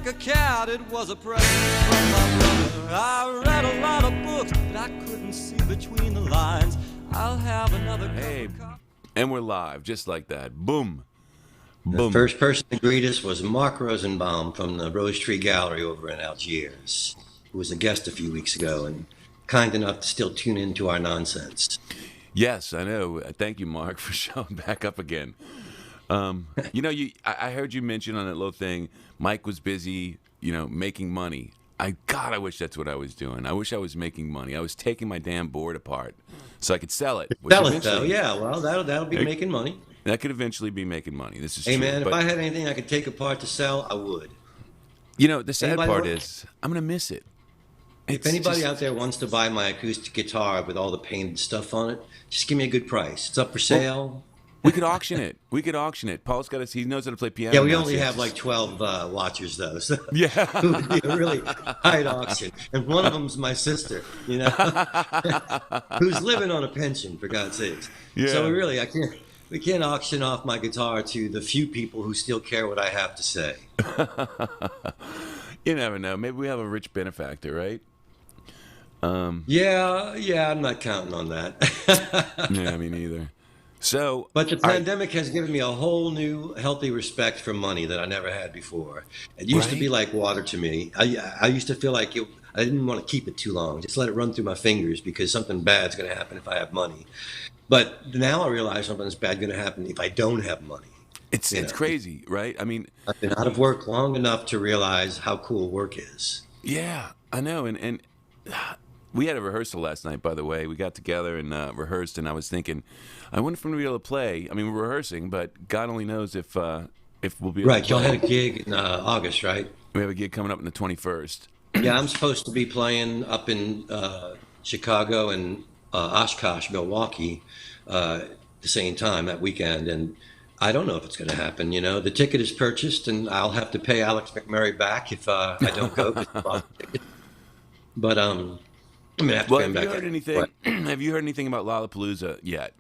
like a cat, it was a present from my brother. I read a lot of books, but I couldn't see between the lines. I'll have another Hey, and we're live, just like that. Boom. The Boom. first person to greet us was Mark Rosenbaum from the Rose Tree Gallery over in Algiers, who was a guest a few weeks ago and kind enough to still tune into our nonsense. Yes, I know. Thank you, Mark, for showing back up again. I heard you mention on that little thing, Mike was busy, making money. God, I wish that's what I was doing. I wish I was making money. I was taking my damn board apart so I could sell it. Sell it, though. Yeah, well, that'll be making money. That could eventually be making money. This is Hey, true. man, if I had anything I could take apart to sell, I would. The sad part is I'm going to miss it. If anybody out there wants to buy my acoustic guitar with all the painted stuff on it, just give me a good price. It's up for sale. We could auction it. Paul's got he knows how to play piano. Yeah, we only have like 12 watchers, though. So yeah. It would be a really tight auction. And one of them's my sister, who's living on a pension, for God's sakes. Yeah. So we can't auction off my guitar to the few people who still care what I have to say. You never know. Maybe we have a rich benefactor, right? Yeah, I'm not counting on that. Yeah, me neither. So, but the pandemic has given me a whole new healthy respect for money that I never had before. It used to be like water to me. I used to feel like I didn't want to keep it too long. Just let it run through my fingers because something bad's going to happen if I have money. But now I realize something's bad going to happen if I don't have money. It's crazy, right? I mean, I've been out of work long enough to realize how cool work is. Yeah, I know. And we had a rehearsal last night, by the way. We got together and rehearsed, and I was thinking, I wonder if we're going to be able to play. I mean, we're rehearsing, but God only knows if we'll be able to play. Right, y'all had a gig in August, right? We have a gig coming up on the 21st. Yeah, I'm supposed to be playing up in Chicago and Oshkosh, Milwaukee, at the same time that weekend, and I don't know if it's going to happen. The ticket is purchased, and I'll have to pay Alex McMurray back if I don't go. But I'm gonna have to pay him back. Have you heard anything about Lollapalooza yet?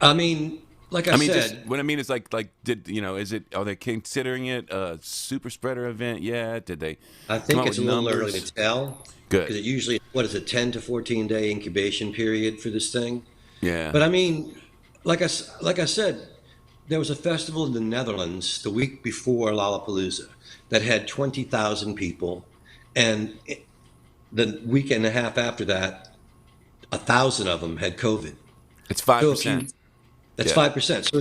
I mean, like I said, what I mean is are they considering it a super spreader event yet? Did they? I think it's a little early to tell. Good. Because it usually, 10 to 14 day incubation period for this thing. Yeah. But I mean, like I said, there was a festival in the Netherlands the week before Lollapalooza that had 20,000 people, and the week and a half after that, 1,000 of them had COVID. It's 5%. That's 5%. So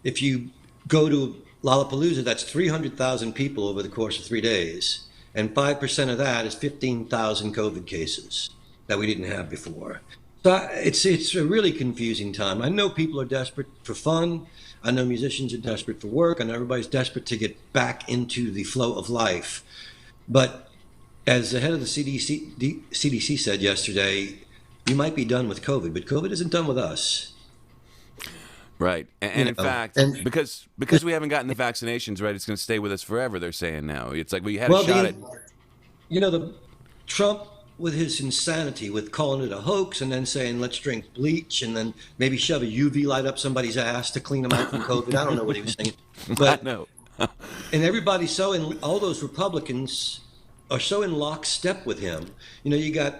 if you go to Lollapalooza, that's 300,000 people over the course of 3 days, and 5% of that is 15,000 COVID cases that we didn't have before. So it's a really confusing time. I know people are desperate for fun. I know musicians are desperate for work. I know everybody's desperate to get back into the flow of life. But as the head of the CDC said yesterday, you might be done with COVID, but COVID isn't done with us. Right. And in fact, because we haven't gotten the vaccinations, right, it's going to stay with us forever, they're saying now. It's like we had a shot at... the Trump, with his insanity, with calling it a hoax and then saying, let's drink bleach and then maybe shove a UV light up somebody's ass to clean them out from COVID. I don't know what he was saying. But, I know. And everybody's all those Republicans are so in lockstep with him. You got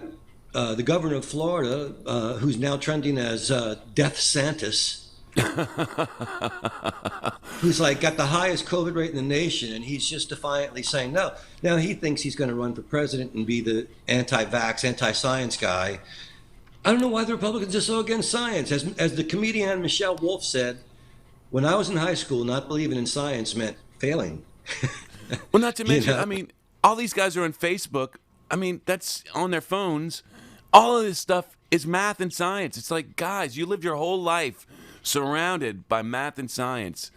the governor of Florida, who's now trending as Death Santis, who's got the highest COVID rate in the nation, and he's just defiantly saying no. Now he thinks he's going to run for president and be the anti-vax, anti-science guy. I don't know why the Republicans are so against science. As the comedian Michelle Wolf said, when I was in high school, not believing in science meant failing. Well, not to mention, I mean, all these guys are on Facebook. I mean, that's on their phones. All of this stuff is math and science. It's like, guys, you lived your whole life surrounded by math and science.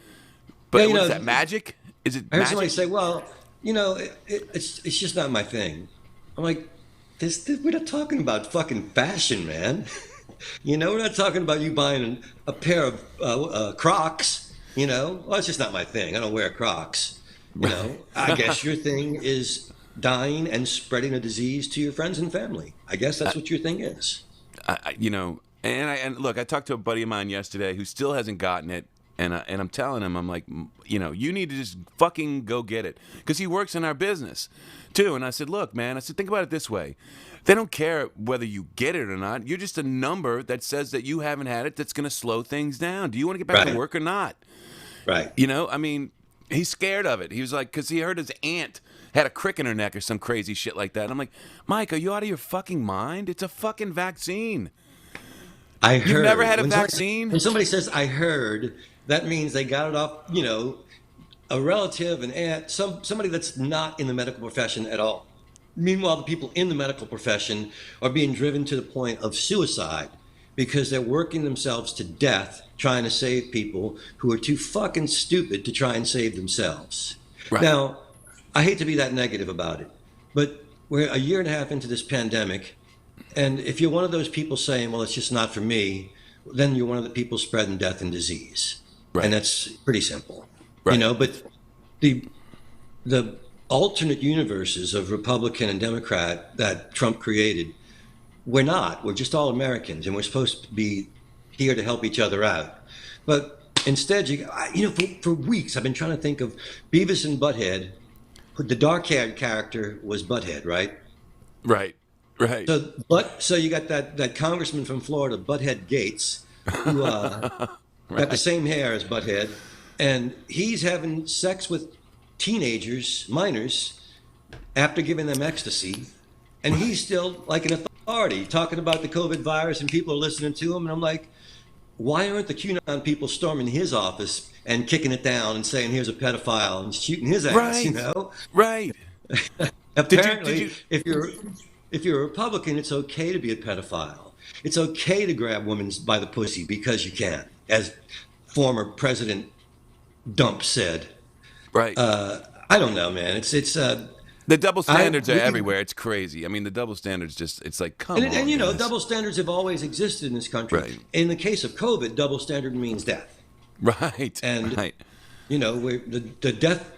But what is that, magic? Is it magic? I heard somebody say, well, it's just not my thing. I'm like, we're not talking about fucking fashion, man. We're not talking about you buying a pair of Crocs. Well, it's just not my thing. I don't wear Crocs. I guess your thing is dying and spreading a disease to your friends and family. I guess that's what your thing is. And look, I talked to a buddy of mine yesterday who still hasn't gotten it, And I'm telling him, I'm like, you know, you need to just fucking go get it. Because he works in our business, too. And I said, look, man, I said, think about it this way. They don't care whether you get it or not. You're just a number that says that you haven't had it that's going to slow things down. Do you want to get back to work or not? Right. You know, I mean, he's scared of it. He was like, because he heard his aunt had a crick in her neck or some crazy shit like that. And I'm like, Mike, are you out of your fucking mind? It's a fucking vaccine. I heard. You've never had a vaccine? When somebody says, I heard, that means they got it off, you know, a relative, an aunt, somebody that's not in the medical profession at all. Meanwhile, the people in the medical profession are being driven to the point of suicide because they're working themselves to death trying to save people who are too fucking stupid to try and save themselves. Right. Now, I hate to be that negative about it, but we're a year and a half into this pandemic, and if you're one of those people saying, well, it's just not for me, then you're one of the people spreading death and disease. Right. And that's pretty simple. Right. You know, but the alternate universes of Republican and Democrat that Trump created, we're not. We're just all Americans, and we're supposed to be here to help each other out. But instead, for weeks, I've been trying to think of Beavis and Butthead. The dark-haired character was Butthead, right? Right. Right. So you got that congressman from Florida, Butthead Gates, who got the same hair as Butthead, and he's having sex with teenagers, minors, after giving them ecstasy, and he's still like an authority talking about the COVID virus, and people are listening to him, and I'm like, why aren't the QAnon people storming his office and kicking it down and saying here's a pedophile and shooting his ass? Right. You know, right. Apparently, if you're a Republican, it's okay to be a pedophile. It's okay to grab women by the pussy because you can, as former President Dump said. Right. I don't know, man. It's the double standards are everywhere. It's crazy. I mean, the double standards it's like, come on. And you know, guys. double standards have always existed in this country. Right. In the case of COVID, double standard means death. Right. And right. you know, the death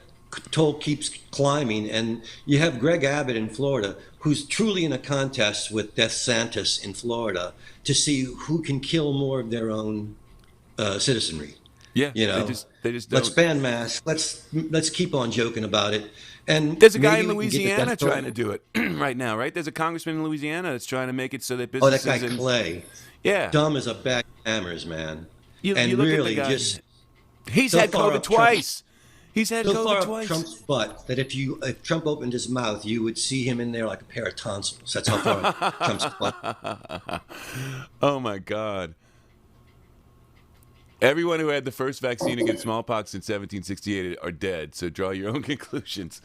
toll keeps climbing, and you have Greg Abbott in Florida, who's truly in a contest with DeSantis in Florida to see who can kill more of their own citizenry. Yeah, you know, they just don't. Let's ban masks. Let's keep on joking about it. And there's a guy in Louisiana trying to do it right now, right? There's a congressman in Louisiana that's trying to make it so that businesses. Oh, that guy Clay. Yeah. Dumb as a bag of hammers, man. You look really at the guy, just. He's had COVID twice. He's had so COVID far twice. Trump's butt that if Trump opened his mouth, you would see him in there like a pair of tonsils. That's how far Trump's butt. Oh my God. Everyone who had the first vaccine against smallpox in 1768 are dead, so draw your own conclusions.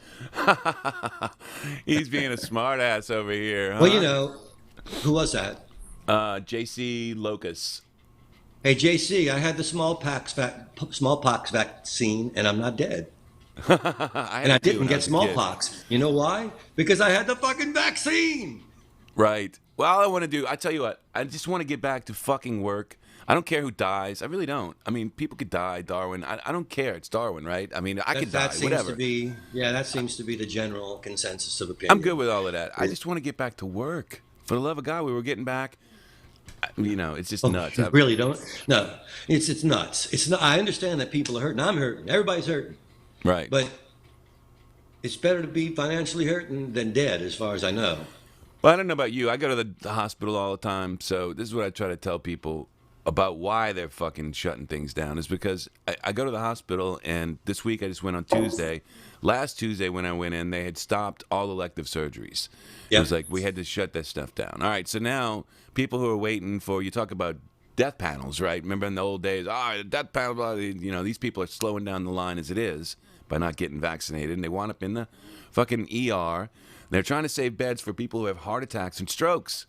He's being a smart ass over here. Huh? Well, you know, who was that? J.C. Locus. Hey, JC, I had the smallpox vaccine, and I'm not dead. I didn't get smallpox. You know why? Because I had the fucking vaccine. Right. Well, all I want to do, I tell you what, I just want to get back to fucking work. I don't care who dies. I really don't. I mean, people could die, Darwin. I don't care. It's Darwin, right? I mean, I could die, whatever. That seems to be the general consensus of opinion. I'm good with all of that. I just want to get back to work. For the love of God, we were getting back. You know, it's just nuts. You really don't? No, it's nuts. It's not. I understand that people are hurting. I'm hurting. Everybody's hurting. Right. But it's better to be financially hurting than dead, as far as I know. Well, I don't know about you. I go to the hospital all the time, so this is what I try to tell people about why they're fucking shutting things down is because I go to the hospital, and this week I just went on Tuesday. Last Tuesday when I went in, they had stopped all elective surgeries. Yep. It was like we had to shut that stuff down. All right, so now people who are waiting for, you talk about death panels, right? Remember in the old days, death panel, blah, you know, these people are slowing down the line as it is by not getting vaccinated, and they wind up in the fucking ER. They're trying to save beds for people who have heart attacks and strokes.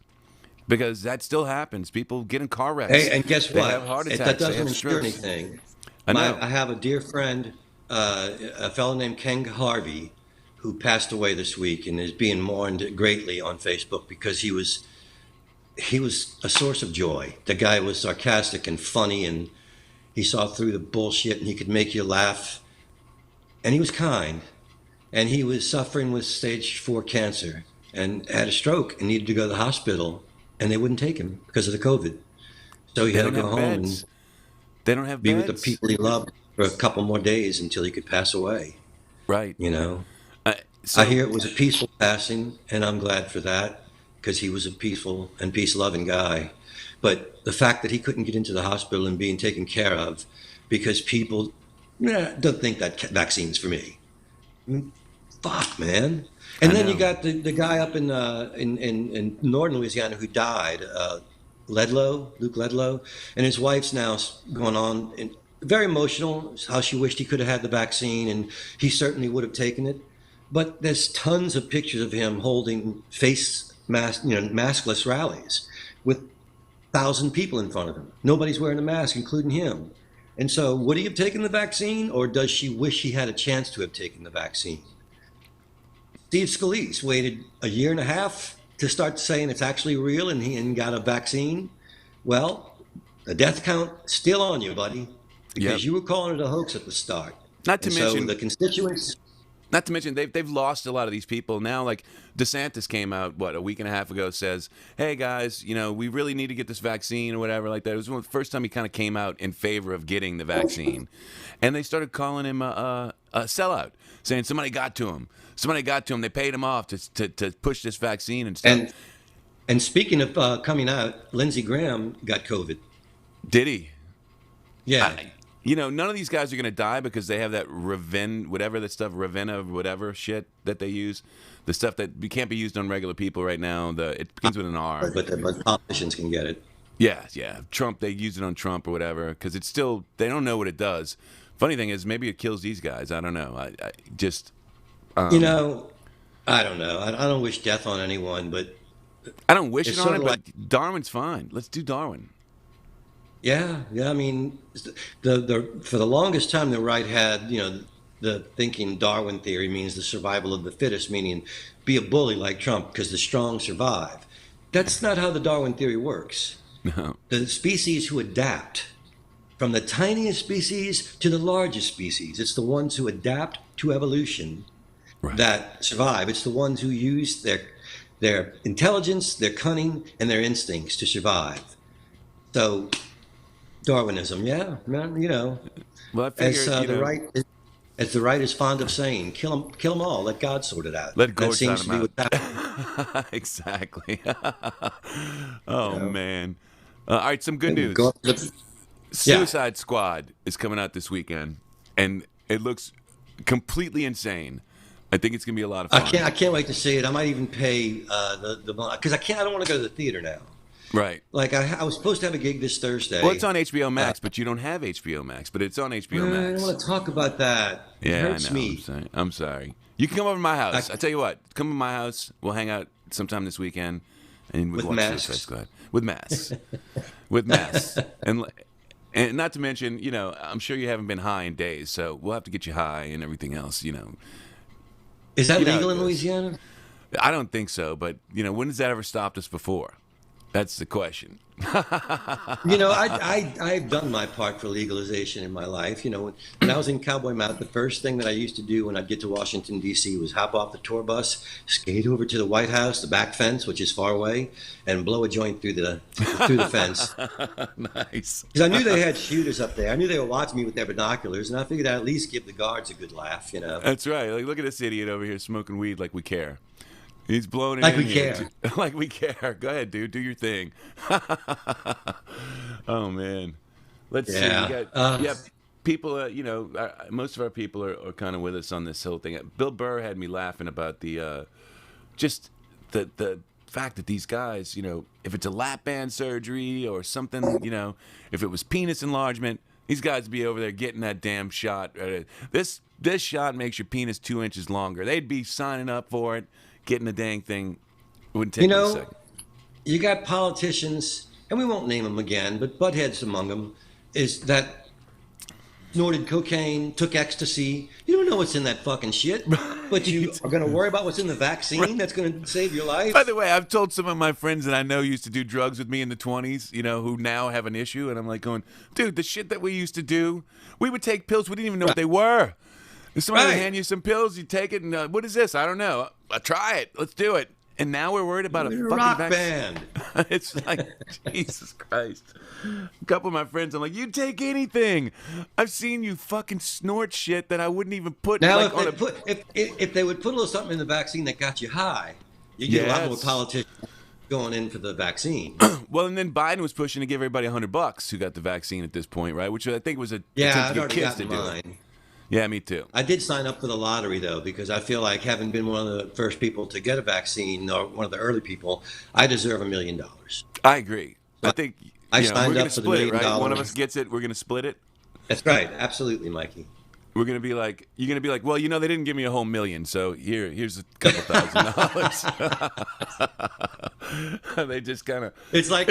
Because that still happens. People get in car wrecks. Hey, and guess they what? Have heart attacks. That doesn't they have ensure strokes. anything. I know. I have a dear friend, a fellow named Ken Harvey, who passed away this week and is being mourned greatly on Facebook because he was a source of joy. The guy was sarcastic and funny, and he saw through the bullshit, and he could make you laugh. And he was kind. And he was suffering with stage 4 cancer and had a stroke and needed to go to the hospital. And they wouldn't take him because of the COVID. So he had to go home. They don't have be with beds. the people he loved for a couple more days until he could pass away. Right. You know, Uh, I so hear it was a peaceful passing, and I'm glad for that because he was a peaceful and peace-loving guy. But the fact that he couldn't get into the hospital and being taken care of because people don't think that vaccine's for me. Fuck, man. And I then you know. got the guy up in northern Louisiana who died, Luke Ledlow, and his wife's now going on and very emotional. How she wished he could have had the vaccine, and he certainly would have taken it. But there's tons of pictures of him holding face mask, maskless rallies with 1,000 people in front of him. Nobody's wearing a mask, including him. And so, would he have taken the vaccine, or does she wish he had a chance to have taken the vaccine? Steve Scalise waited a year and a half to start saying it's actually real and he got a vaccine. Well, the death count still on you, buddy, because you were calling it a hoax at the start. Not to mention so the constituents. Not to mention they've lost a lot of these people now. Like DeSantis came out a week and a half ago, says, "Hey guys, we really need to get this vaccine or whatever like that." It was the first time he kind of came out in favor of getting the vaccine, and they started calling him a sellout, saying somebody got to him. Somebody got to him. They paid him off to push this vaccine and stuff. And speaking of coming out, Lindsey Graham got COVID. Did he? Yeah. None of these guys are going to die because they have that Ravenna, whatever shit that they use. The stuff that can't be used on regular people right now. It begins with an R. But politicians can get it. Yeah. Trump, they use it on Trump or whatever because it's still, they don't know what it does. Funny thing is, maybe it kills these guys. I don't know. I just... I don't know. I don't wish death on anyone, but... I don't wish it on it, like, but Darwin's fine. Let's do Darwin. Yeah. I mean, for the longest time, the right had, the thinking Darwin theory means the survival of the fittest, meaning be a bully like Trump because the strong survive. That's not how the Darwin theory works. No. The species who adapt, from the tiniest species to the largest species, it's the ones who adapt to evolution that survive. It's the ones who use their intelligence, their cunning, and their instincts to survive. So, Darwinism, yeah, man, Well, I figure, as the right is fond of saying, kill them all, let God sort it out. Let God that seems sort to them be out. what's happening. Exactly. Man. All right, some good news. Suicide Squad is coming out this weekend, and it looks completely insane. I think it's gonna be a lot of fun. I can't wait to see it. I might even pay because I don't want to go to the theater now. Right. Like I was supposed to have a gig this Thursday. Well, it's on HBO Max, but you don't have HBO Max, but it's on HBO Max. I don't want to talk about that. Yeah, it hurts I know. me. I'm sorry. You can come over to my house. I tell you what, come to my house. We'll hang out sometime this weekend, and we'll watch Suicide Squad with masks, with masks, and not to mention, I'm sure you haven't been high in days, so we'll have to get you high and everything else. Is that legal in Louisiana? I don't think so, but when has that ever stopped us before? That's the question. I've done my part for legalization in my life. When I was in Cowboy Mount, the first thing that I used to do when I'd get to Washington, D.C. was hop off the tour bus, skate over to the White House, the back fence, which is far away, and blow a joint through the fence. Nice. Because I knew they had shooters up there. I knew they were watching me with their binoculars, and I figured I'd at least give the guards a good laugh, That's right. Like, look at this idiot over here smoking weed like we care. He's blowing it like in we here. care. Like we care. Go ahead, dude. Do your thing. Oh, man. Let's see. We got, people, most of our people are kind of with us on this whole thing. Bill Burr had me laughing about the fact that these guys, if it's a lap band surgery or something, if it was penis enlargement, these guys would be over there getting that damn shot. This shot makes your penis 2 inches longer. They'd be signing up for it. Getting the dang thing wouldn't take a second. You got politicians, and we won't name them again, but buttheads among them, is that snorted cocaine, took ecstasy. You don't know what's in that fucking shit, but you are going to worry about what's in the vaccine that's going to save your life. By the way, I've told some of my friends that I know used to do drugs with me in the 20s, who now have an issue, and I'm like going, dude, the shit that we used to do, we would take pills, we didn't even know what they were. If somebody would hand you some pills, you take it, and what is this? I don't know. Try it. Let's do it. And now we're worried about a We're fucking rock vaccine. band. It's like, Jesus Christ. A couple of my friends, I'm like, you take anything. I've seen you fucking snort shit that I wouldn't even put Now, like, if they would put a little something in the vaccine that got you high, you get a lot more politicians going in for the vaccine. Well, and then Biden was pushing to give everybody $100 who got the vaccine at this point, right? Which I think was a Yeah, attempt I've to already get kids to gotten do it. mine. Yeah, me too. I did sign up for the lottery, though, because I feel like having been one of the first people to get a vaccine, or one of the early people, I deserve $1 million. I agree. I think I we're signed going up to for the split it, $1 right? million. One of us gets it. We're going to split it. That's right. Absolutely, Mikey. We're going to be like, you're going to be like, well, they didn't give me a whole million, so here's a couple $1,000. They just kind of. It's like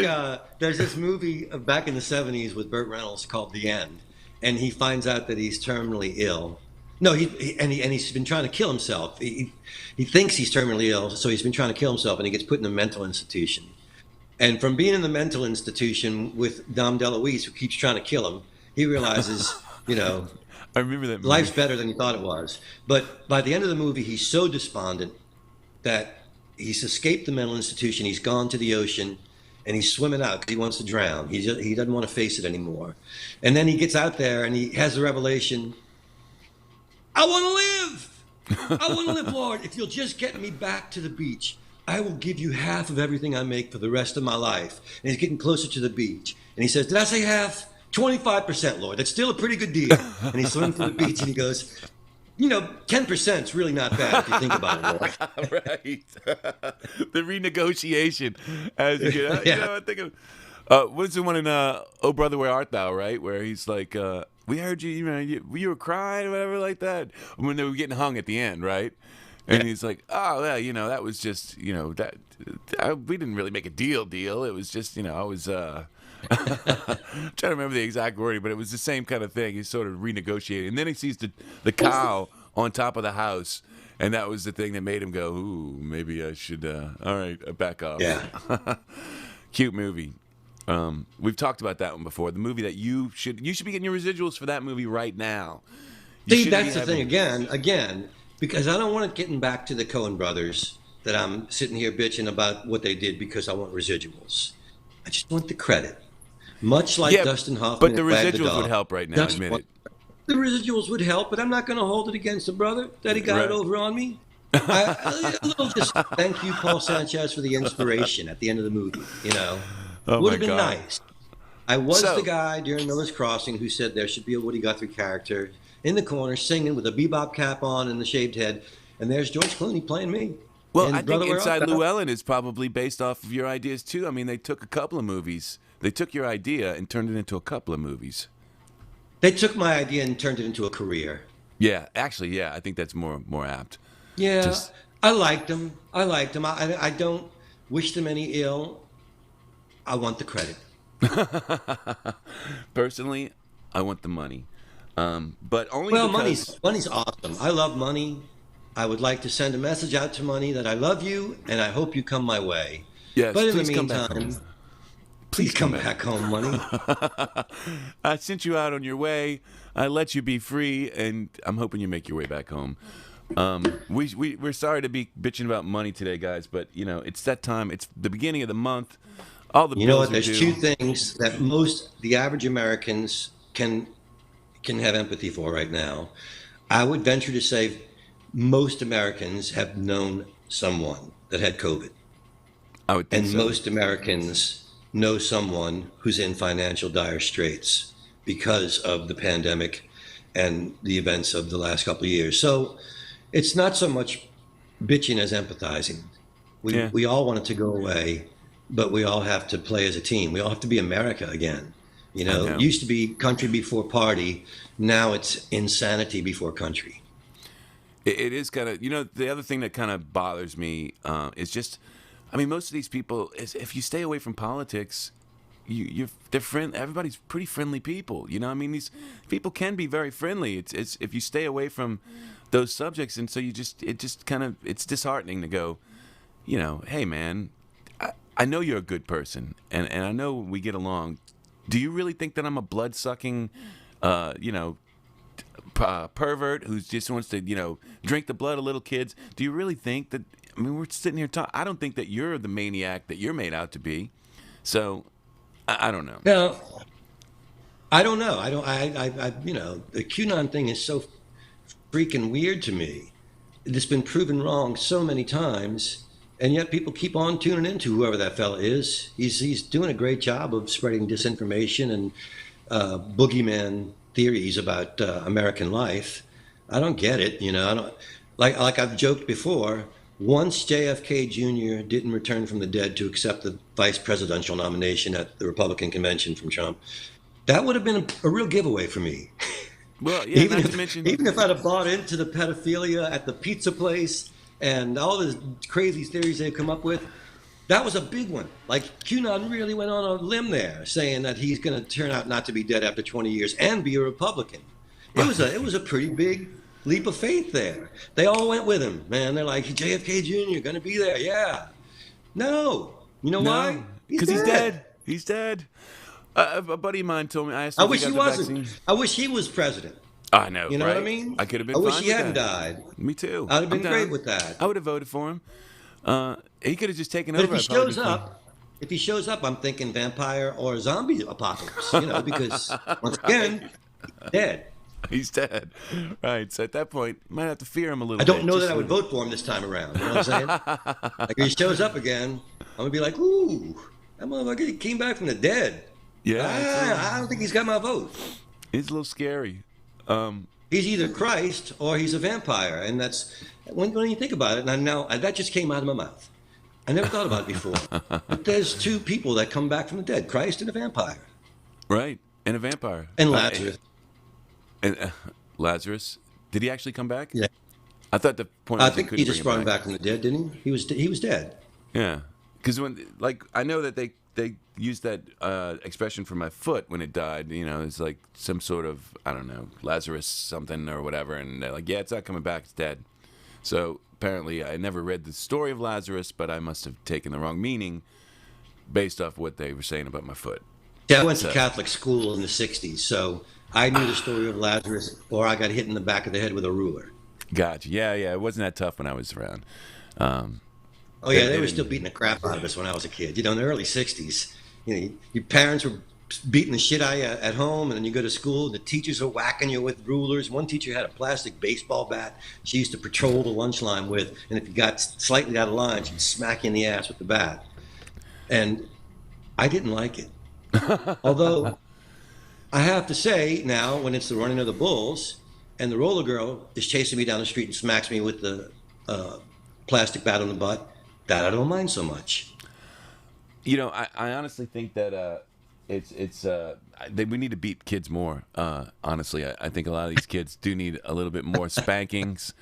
there's this movie back in the 70s with Burt Reynolds called The End, and he finds out that he's terminally ill. No, he's been trying to kill himself. He thinks he's terminally ill, so he's been trying to kill himself, and he gets put in a mental institution. And from being in the mental institution with Dom DeLuise, who keeps trying to kill him, he realizes, I remember that movie. Life's better than he thought it was. But by the end of the movie, he's so despondent that he's escaped the mental institution. He's gone to the ocean, and he's swimming out because he wants to drown. He doesn't want to face it anymore. And then he gets out there, and he has the revelation, I want to live. I want to live, Lord. If you'll just get me back to the beach, I will give you half of everything I make for the rest of my life. And he's getting closer to the beach. And he says, did I say half? 25%, Lord. That's still a pretty good deal. And he swims to the beach and he goes, 10% is really not bad if you think about it, Lord. Right. The renegotiation as you get out. Yeah. I think of, what's the one in Oh Brother, Where Art Thou, right? Where he's like, we heard you, you were crying or whatever like that. When they were getting hung at the end, right? And he's like, oh, yeah, that was just, we didn't really make a deal. It was just, I was, I'm trying to remember the exact wording, but it was the same kind of thing. He's sort of renegotiating. And then he sees the cow on top of the house. And that was the thing that made him go, ooh, maybe I should, all right, back off. Yeah. Cute movie. We've talked about that one before. The movie that you should be getting your residuals for that movie right now. See, that's the thing. Again, because I don't want it getting back to the Coen brothers that I'm sitting here bitching about what they did because I want residuals. I just want the credit. Much like Dustin Hoffman. But the redigials would help right now, admit it. The residuals would help, but I'm not going to hold it against the brother that he got it over on me. A little just thank you, Paul Sanchez, for the inspiration at the end of the movie. Would have been nice. I was the guy during Miller's Crossing who said there should be a Woody Guthrie character in the corner singing with a bebop cap on and the shaved head, and there's George Clooney playing me. Well, I think Inside Llewellyn is probably based off of your ideas too. I mean, they took a couple of movies. They took your idea and turned it into a couple of movies. They took my idea and turned it into a career. Yeah, actually, yeah, I think that's more apt. Yeah, I liked them. I don't wish them any ill. I want the credit. Personally, I want the money, but only because money's awesome. I love money. I would like to send a message out to money that I love you and I hope you come my way. Yes, but in the please come back meantime, home. Please come back home, money. I sent you out on your way. I let you be free, and I'm hoping you make your way back home. We're sorry to be bitching about money today, guys, but it's that time. It's the beginning of the month. All the you know bills what? There's two things that the average Americans can have empathy for right now. I would venture to say most Americans have known someone that had COVID. I would think and so. Most Americans know someone who's in financial dire straits because of the pandemic and the events of the last couple of years. So it's not so much bitching as empathizing. We all want it to go away, but we all have to play as a team. We all have to be America again. It used to be country before party. Now it's insanity before country. It is kind of, the other thing that kind of bothers me is just, most of these people, if you stay away from politics, they're everybody's pretty friendly people. These people can be very friendly. It's if you stay away from those subjects, and so it's disheartening to go, hey man, I know you're a good person, and I know we get along. Do you really think that I'm a blood-sucking, pervert who just wants to, drink the blood of little kids. Do you really think that? I mean, we're sitting here talking. I don't think that you're the maniac that you're made out to be. So, I don't know. No, I don't know. The QAnon thing is so freaking weird to me. It's been proven wrong so many times, and yet people keep on tuning into whoever that fella is. He's doing a great job of spreading disinformation and boogeyman theories about American life. I don't get it. I don't like I've joked before. Once JFK Jr. didn't return from the dead to accept the vice presidential nomination at the Republican convention from Trump, that would have been a real giveaway for me. Well, yeah, even if I'd have bought into the pedophilia at the pizza place and all the crazy theories they've come up with, that was a big one. Like QAnon really went on a limb there, saying that he's going to turn out not to be dead after 20 years and be a Republican. It was a pretty big leap of faith there. They all went with him, man. They're like, JFK Jr. going to be there, yeah. No, why? Because he's dead. He's dead. A buddy of mine told me. I asked him I wish if he got the wasn't. vaccine. I wish he was president. I know. You know right? what I mean? I could have been. I wish fine he with hadn't that. died. Me too. I'd have been I'm great down. with that. I would have voted for him. He could have just taken But over. if he shows up, I'm thinking vampire or zombie apocalypse. Because once again, he's dead. He's dead. Right. So at that point, you might have to fear him a little I bit. don't know that I would vote for him this time around. You know what I'm saying? Like if he shows up again, I'm gonna be like, ooh, that motherfucker came back from the dead. Yeah. I don't think he's got my vote. It's a little scary. He's either Christ or he's a vampire, and that's when you think about it. And now that just came out of my mouth. I never thought about it before. But there's two people that come back from the dead: Christ and a vampire. Right, and a vampire. And Lazarus. Lazarus, did he actually come back? Yeah. I thought the point. I Was think he just brought him back from the dead, didn't he? He was dead. Yeah, because I know that they used that expression for my foot when it died. It's like some sort of, I don't know, Lazarus something or whatever, and they're like, yeah, it's not coming back, it's dead. So apparently, I never read the story of Lazarus, but I must have taken the wrong meaning based off what they were saying about my foot. Yeah, I went to Catholic school in the '60s, so I knew the story of Lazarus, or I got hit in the back of the head with a ruler. Gotcha. Yeah. It wasn't that tough when I was around. Oh yeah, they were still beating the crap out of us when I was a kid. In the early '60s, your parents were beating the shit out of you at home, and then you go to school. The teachers are whacking you with rulers. One teacher had a plastic baseball bat she used to patrol the lunch line with, and if you got slightly out of line, she'd smack you in the ass with the bat. And I didn't like it. Although I have to say now, when it's the running of the bulls, and the roller girl is chasing me down the street and smacks me with the plastic bat on the butt, that I don't mind so much. I honestly think that we need to beat kids more. Honestly, I think a lot of these kids do need a little bit more spankings,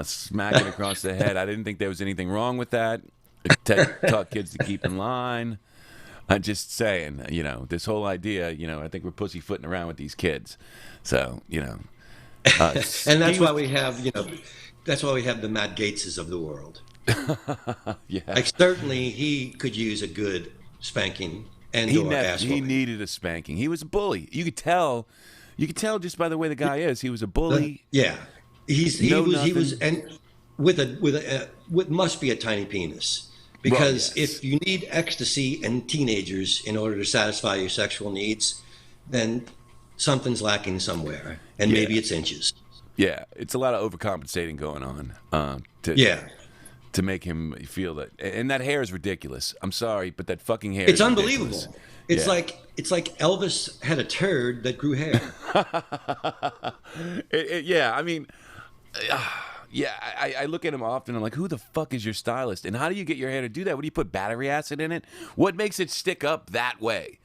smacking across the head. I didn't think there was anything wrong with that. Taught kids to keep in line. I'm just saying, this whole idea, I think we're pussyfooting around with these kids. So, and that's why we have, the Matt Gaetzes of the world. Yeah. Like certainly he could use a good spanking and he needed a spanking. He was a bully. You could tell just by the way the guy is. He was a bully. Yeah. He was and with must be a tiny penis. Because if you need ecstasy in teenagers in order to satisfy your sexual needs, then something's lacking somewhere, and maybe it's inches. Yeah, it's a lot of overcompensating going on to make him feel that. And that hair is ridiculous. I'm sorry, but that fucking hair it's is unbelievable. Ridiculous. It's like Elvis had a turd that grew hair. I mean... I look at him often. I'm like, who the fuck is your stylist? And how do you get your hair to do that? What do you put battery acid in it? What makes it stick up that way?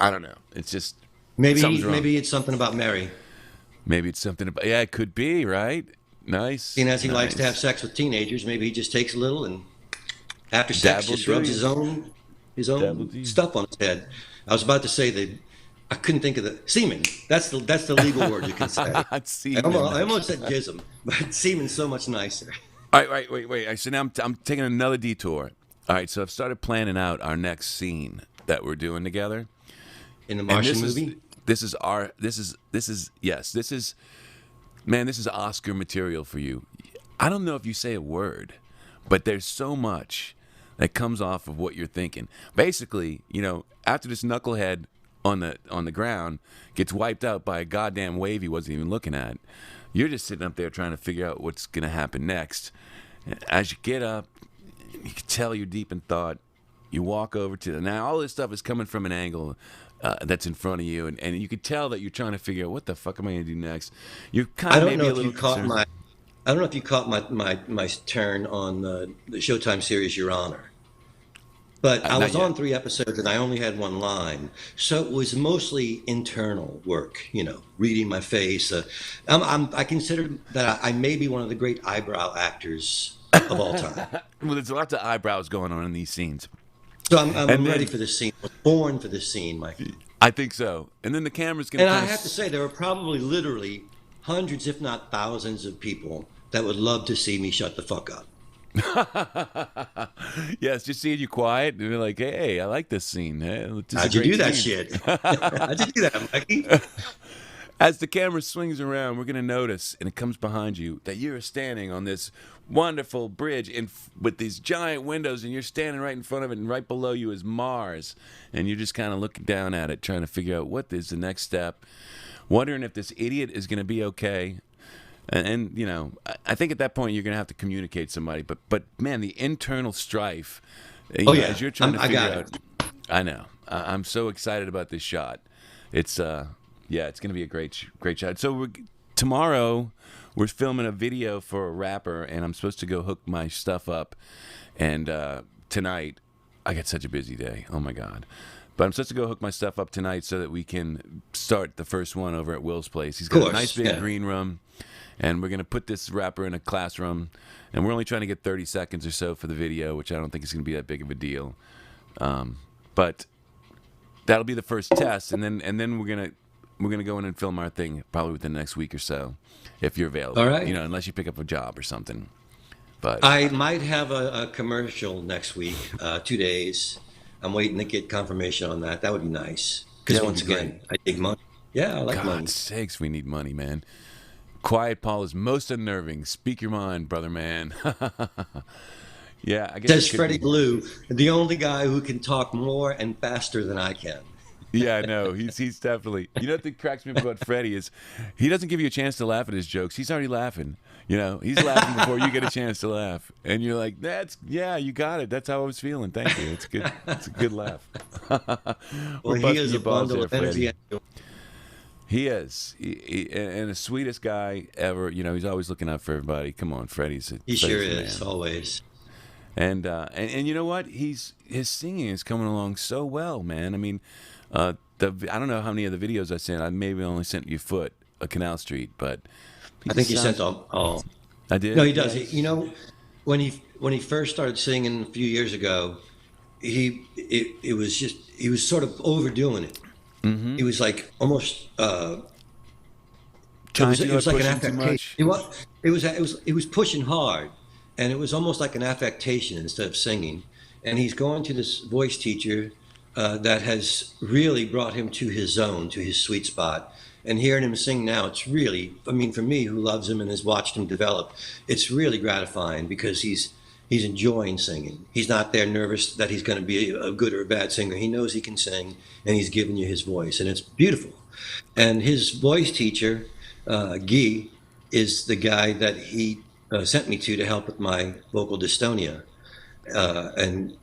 I don't know. It's just maybe it's something about Mary. Maybe it's something about it could be right. Nice. Seeing as he likes to have sex with teenagers, maybe he just takes a little and after sex just rubs his own stuff on his head. I was about to say that. I couldn't think of the semen. That's the legal word you can say. I almost said jism, but semen's so much nicer. All right, wait. So now I'm taking another detour. All right, so I've started planning out our next scene that we're doing together. In the Martian movie? this is man, this is Oscar material for you. I don't know if you say a word, but there's so much that comes off of what you're thinking. Basically, after this knucklehead on the ground gets wiped out by a goddamn wave he wasn't even looking at, you're just sitting up there trying to figure out what's going to happen next. As you get up, you can tell you're deep in thought. You walk over to now all this stuff is coming from an angle that's in front of you, and you can tell that you're trying to figure out what the fuck am I going to do next. You're kind of maybe a little concerned. I don't know if you caught my turn on the Showtime series Your Honor. But I was on 3 episodes and I only had one line. So it was mostly internal work, reading my face. I consider that I may be one of the great eyebrow actors of all time. Well, there's lots of eyebrows going on in these scenes. So I'm ready for this scene. I was born for this scene, Mike. I think so. And then the camera's going to... And I have to say, there were probably literally hundreds, if not thousands of people that would love to see me shut the fuck up. Yes, just seeing you quiet and you're like, hey, I like this scene. How'd you do that shit? How'd you do that, Mikey? As the camera swings around, we're going to notice, and it comes behind you, that you're standing on this wonderful bridge with these giant windows, and you're standing right in front of it, and right below you is Mars. And you're just kind of looking down at it, trying to figure out what is the next step, wondering if this idiot is going to be okay. And I think at that point you're going to have to communicate to somebody. But man, the internal strife, as you're trying to figure out. I know. I'm so excited about this shot. It's it's going to be a great shot. So tomorrow we're filming a video for a rapper, and I'm supposed to go hook my stuff up. And tonight, I got such a busy day. Oh my God. But I'm supposed to go hook my stuff up tonight so that we can start the first one over at Will's place. He's got a nice big green room. And we're going to put this rapper in a classroom, and we're only trying to get 30 seconds or so for the video, which I don't think is going to be that big of a deal. But that'll be the first test, and then we're gonna go in and film our thing probably within the next week or so, if you're available. All right. Unless you pick up a job or something. But I might have a commercial next week, 2 days. I'm waiting to get confirmation on that. That would be nice. Because once again, I dig money. Yeah, I like money. God's sakes, we need money, man. Quiet Paul is most unnerving. Speak your mind, brother man. Yeah, I guess. Says Freddie Blue, the only guy who can talk more and faster than I can. Yeah, I know. He's definitely. What that cracks me up about Freddie is he doesn't give you a chance to laugh at his jokes. He's already laughing. He's laughing before you get a chance to laugh, and you're like, you got it. That's how I was feeling. Thank you. It's good. It's a good laugh. Well, he is a bundle of energy. He is, and the sweetest guy ever. He's always looking out for everybody. Come on, Freddie's. He sure is, always. And you know what? His singing is coming along so well, man. I mean, I don't know how many of the videos I sent. I maybe only sent you Canal Street, but I think he sent all. I did. No, he does. When he first started singing a few years ago, he was sort of overdoing it. Mm-hmm. He was like almost. It was like an affectation. It was pushing hard, and it was almost like an affectation instead of singing. And he's going to this voice teacher that has really brought him to his zone, to his sweet spot. And hearing him sing now, it's really, for me who loves him and has watched him develop, it's really gratifying because he's enjoying singing. He's not there nervous that he's going to be a good or a bad singer. He knows he can sing, and he's giving you his voice, and it's beautiful. And his voice teacher, Guy, is the guy that he sent me to help with my vocal dystonia. And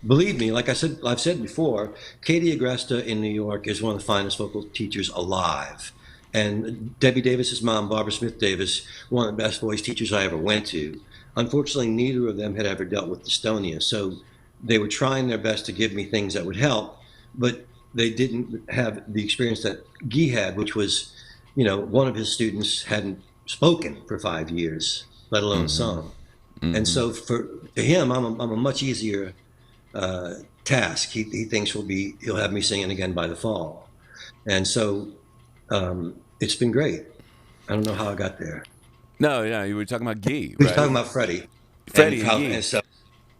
believe me, like I've said before, Katie Agresta in New York is one of the finest vocal teachers alive. And Debbie Davis's mom, Barbara Smith Davis, one of the best voice teachers I ever went to. Unfortunately, neither of them had ever dealt with dystonia, so they were trying their best to give me things that would help, but they didn't have the experience that Guy had, which was, one of his students hadn't spoken for 5 years, let alone sung. Mm-hmm. And so to him, I'm a much easier task. He thinks he'll have me singing again by the fall. And so it's been great. I don't know how I got there. No, you were talking about Guy. We were talking about Freddie. And Guy. And so,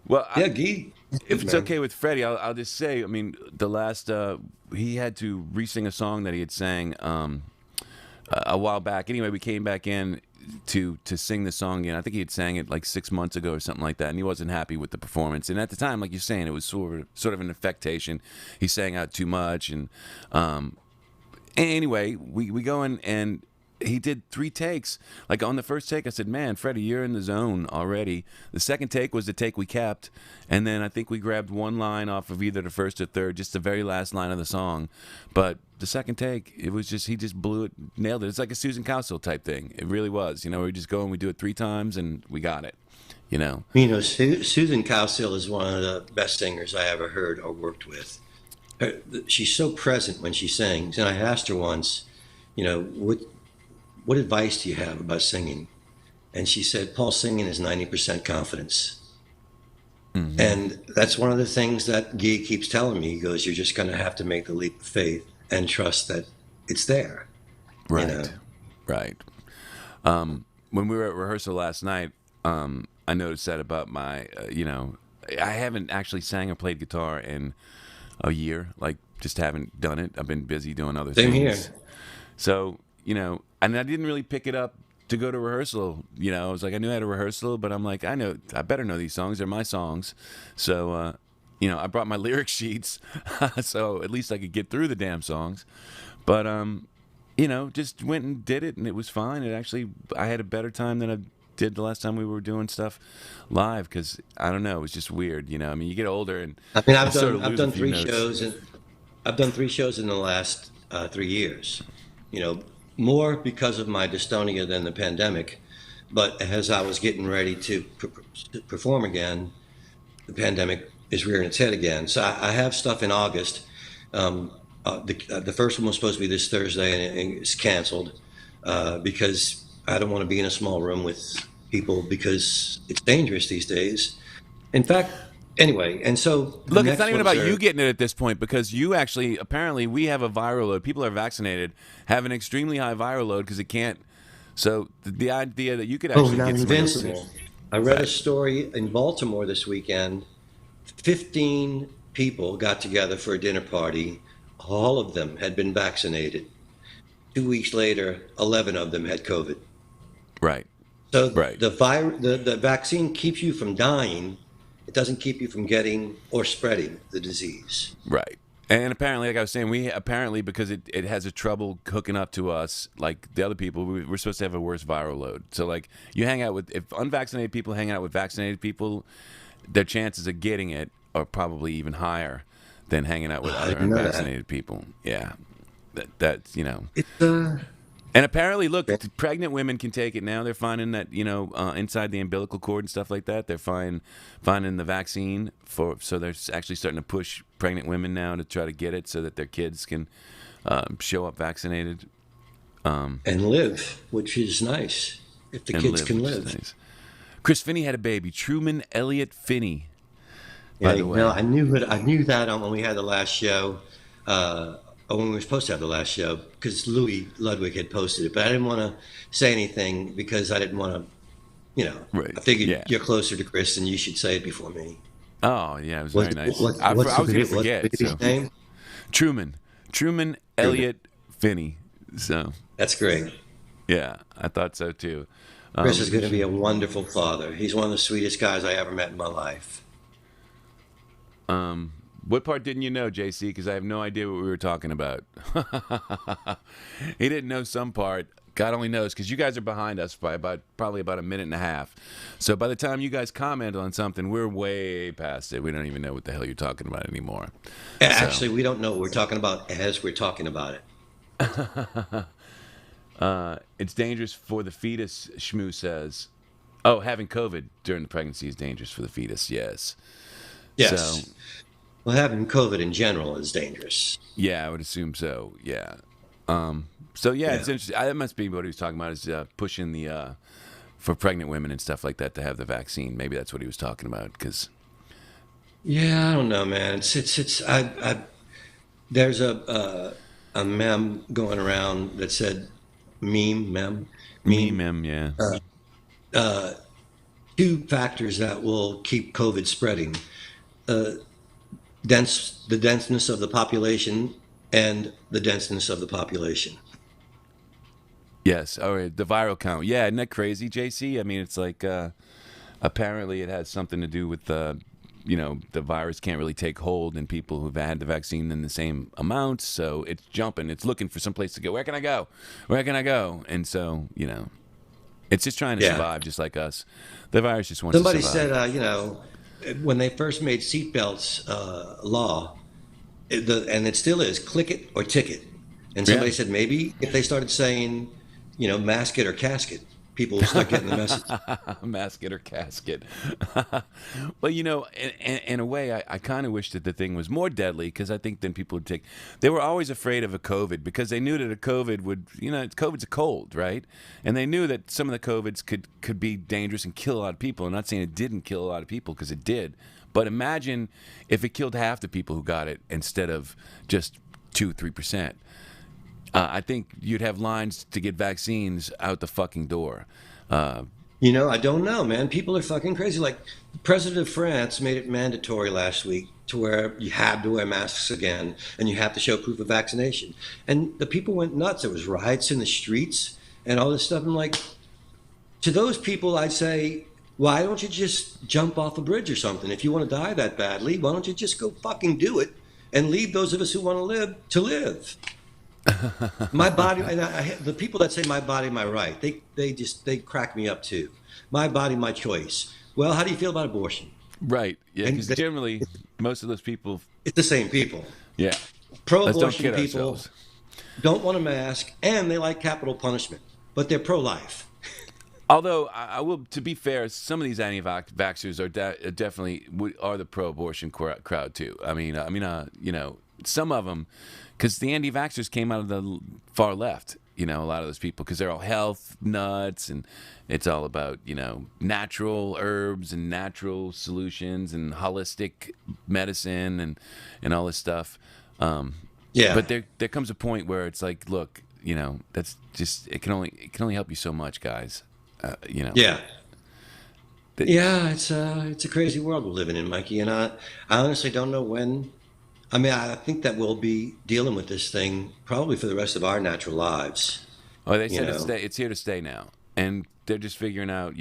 well, Guy. if it's man. okay with Freddie, I'll just say, I mean, the last he had to re-sing a song that he had sang a while back. Anyway, we came back in to sing the song again. I think he had sang it like 6 months ago or something like that, and he wasn't happy with the performance. And at the time, like you're saying, it was sort of an affectation. He sang out too much, and anyway, we go in and he did 3 takes. Like on the first take, I said, "Man, Freddie, you're in the zone already." The second take was the take we kept, and then I think we grabbed one line off of either the first or third, just the very last line of the song. But the second take, it was just he just blew it, nailed it. It's like a Susan Cowsill type thing. It really was. You know, we just go and we do it 3 times and we got it. You know. Susan Cowsill is one of the best singers I ever heard or worked with. She's so present when she sings. And I asked her once, what advice do you have about singing? And she said, Paul, singing is 90% confidence. Mm-hmm. And that's one of the things that Guy keeps telling me. He goes, you're just going to have to make the leap of faith and trust that it's there. Right. Right. When we were at rehearsal last night, I noticed that about my, I haven't actually sang or played guitar in a year. Like, just haven't done it. I've been busy doing other Same things. here. So, and I didn't really pick it up to go to rehearsal. I was like, I knew I had a rehearsal, but I'm like, I better know these songs. They're my songs. So, I brought my lyric sheets, so at least I could get through the damn songs. But, just went and did it, and it was fine. I had a better time than I did the last time we were doing stuff live, because I don't know, it was just weird. I mean, you get older, and I mean, I've done 3 shows, and I've done 3 shows in the last 3 years. More because of my dystonia than the pandemic. But as I was getting ready to perform again, the pandemic is rearing its head again. So I have stuff in August. The first one was supposed to be this Thursday, and it's canceled because I don't want to be in a small room with people because it's dangerous these days. In fact, anyway, and so look, it's not even about you getting it at this point, because you actually, apparently, we have a viral load. People are vaccinated, have an extremely high viral load because it can't. So the idea that you could actually get invincible. I read a story in Baltimore this weekend. 15 people got together for a dinner party. All of them had been vaccinated. 2 weeks later, 11 of them had COVID. Right. So the vaccine keeps you from dying. It doesn't keep you from getting or spreading the disease. Right. And apparently, like I was saying, because it has a trouble hooking up to us, like the other people, we're supposed to have a worse viral load. So, like, if unvaccinated people hang out with vaccinated people, their chances of getting it are probably even higher than hanging out with other unvaccinated people. Yeah. That's. It's And apparently, look, pregnant women can take it now. They're finding that, inside the umbilical cord and stuff like that, they're finding the vaccine so they're actually starting to push pregnant women now to try to get it so that their kids can show up vaccinated. And live, which is nice, if the kids can live. Nice. Chris Finney had a baby, Truman Elliott Finney. Yeah, I knew that when we had the last show. When we were supposed to have the last show, because Louis Ludwig had posted it, but I didn't want to say anything because I didn't want to, Right. I figured you're closer to Chris and you should say it before me. Oh, yeah, it was very nice. I was going to forget. What's his name? Truman Elliott Finney. So that's great. Yeah, I thought so too. Chris is going to be a wonderful father. He's one of the sweetest guys I ever met in my life. What part didn't you know, JC? Because I have no idea what we were talking about. He didn't know some part. God only knows, because you guys are behind us by probably about a minute and a half. So by the time you guys comment on something, we're way past it. We don't even know what the hell you're talking about anymore. Actually, we don't know what we're talking about as we're talking about it. It's dangerous for the fetus, Shmoo says. Oh, having COVID during the pregnancy is dangerous for the fetus, yes. Yes. So, well, having COVID in general is dangerous. Yeah, I would assume so. Yeah. So it's interesting. That must be what he was talking about, is pushing the for pregnant women and stuff like that to have the vaccine. Maybe that's what he was talking about. Because I don't know, man. There's a meme going around that said meme. Yeah. 2 factors that will keep COVID spreading. the denseness of the population and the denseness of the population. Yes. Oh, the viral count. Yeah, isn't that crazy, JC? I mean, it's like apparently it has something to do with the virus can't really take hold in people who've had the vaccine in the same amounts, so it's jumping. It's looking for some place to go. Where can I go? Where can I go? And so it's just trying to survive, just like us. The virus just wants Somebody to survive. said, when they first made seatbelts law, and it still is, click it or ticket. And somebody said maybe if they started saying, mask it or casket, people will start getting the message. Mask it or casket. Well, in a way, I kind of wish that the thing was more deadly, because I think then people would take. They were always afraid of a COVID because they knew that a COVID would, COVID's a cold, right? And they knew that some of the COVIDs could be dangerous and kill a lot of people. I'm not saying it didn't kill a lot of people, because it did. But imagine if it killed half the people who got it instead of just 2-3%. I think you'd have lines to get vaccines out the fucking door. I don't know, man. People are fucking crazy. Like, the president of France made it mandatory last week to where you had to wear masks again, and you have to show proof of vaccination. And the people went nuts. There was riots in the streets and all this stuff. And like, to those people, I'd say, why don't you just jump off a bridge or something? If you want to die that badly, why don't you just go fucking do it and leave those of us who want to live? My body, and the people that say my body, my right, they crack me up too. My body, my choice. Well, how do you feel about abortion? Right. Yeah, because generally, most of those people. It's the same people. Yeah. Pro-abortion people don't want a mask, and they like capital punishment, but they're pro-life. Although I will, to be fair, some of these anti-vaxxers are definitely are the pro-abortion crowd too. I mean, some of them, because the anti-vaxxers came out of the far left. A lot of those people, because they're all health nuts, and it's all about natural herbs and natural solutions and holistic medicine and all this stuff. But there comes a point where it's like, look, that's just it can only help you so much, guys. Yeah, it's a crazy world we're living in, Mikey, and I honestly don't know when. I mean, I think that we'll be dealing with this thing probably for the rest of our natural lives. Oh, they said it's here to stay now, and they're just figuring out,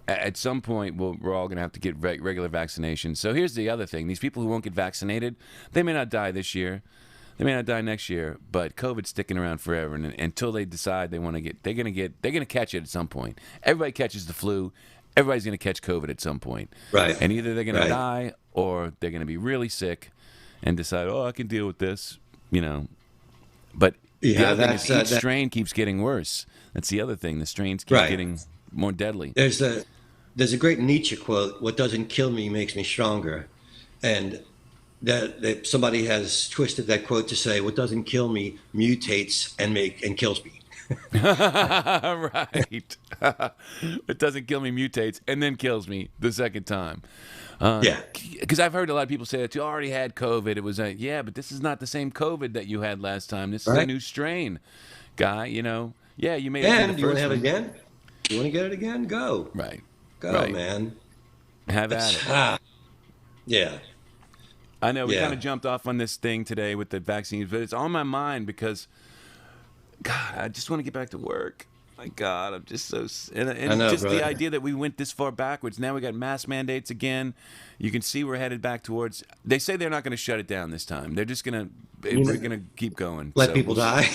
at some point we're all going to have to get regular vaccinations. So here's the other thing: these people who won't get vaccinated, they may not die this year. They may not die next year, but COVID's sticking around forever, and until they decide they want to they're gonna catch it at some point. Everybody catches the flu. Everybody's gonna catch COVID at some point, right? And either they're gonna die or they're gonna be really sick and decide, I can deal with this, But the other thing is each strain keeps getting worse. That's the other thing. The strains keep getting more deadly. There's a great Nietzsche quote: "What doesn't kill me makes me stronger," and that somebody has twisted that quote to say, "What doesn't kill me mutates and kills me." Right. It doesn't kill me mutates and then kills me the second time. Because I've heard a lot of people say that you already had COVID. It was but this is not the same COVID that you had last time. This is a new strain, guy. Yeah, you made it. And you want to have it again? You want to get it again? Go. Right. Go, man. Have at it. Yeah. I know we kind of jumped off on this thing today with the vaccines, but it's on my mind because, God, I just want to get back to work. My God, I'm just so... And I know, just brother. the idea that we went this far backwards. Now we got mask mandates again. You can see we're headed back towards... They say they're not going to shut it down this time. They're just going to... We're going to keep going. Let people die.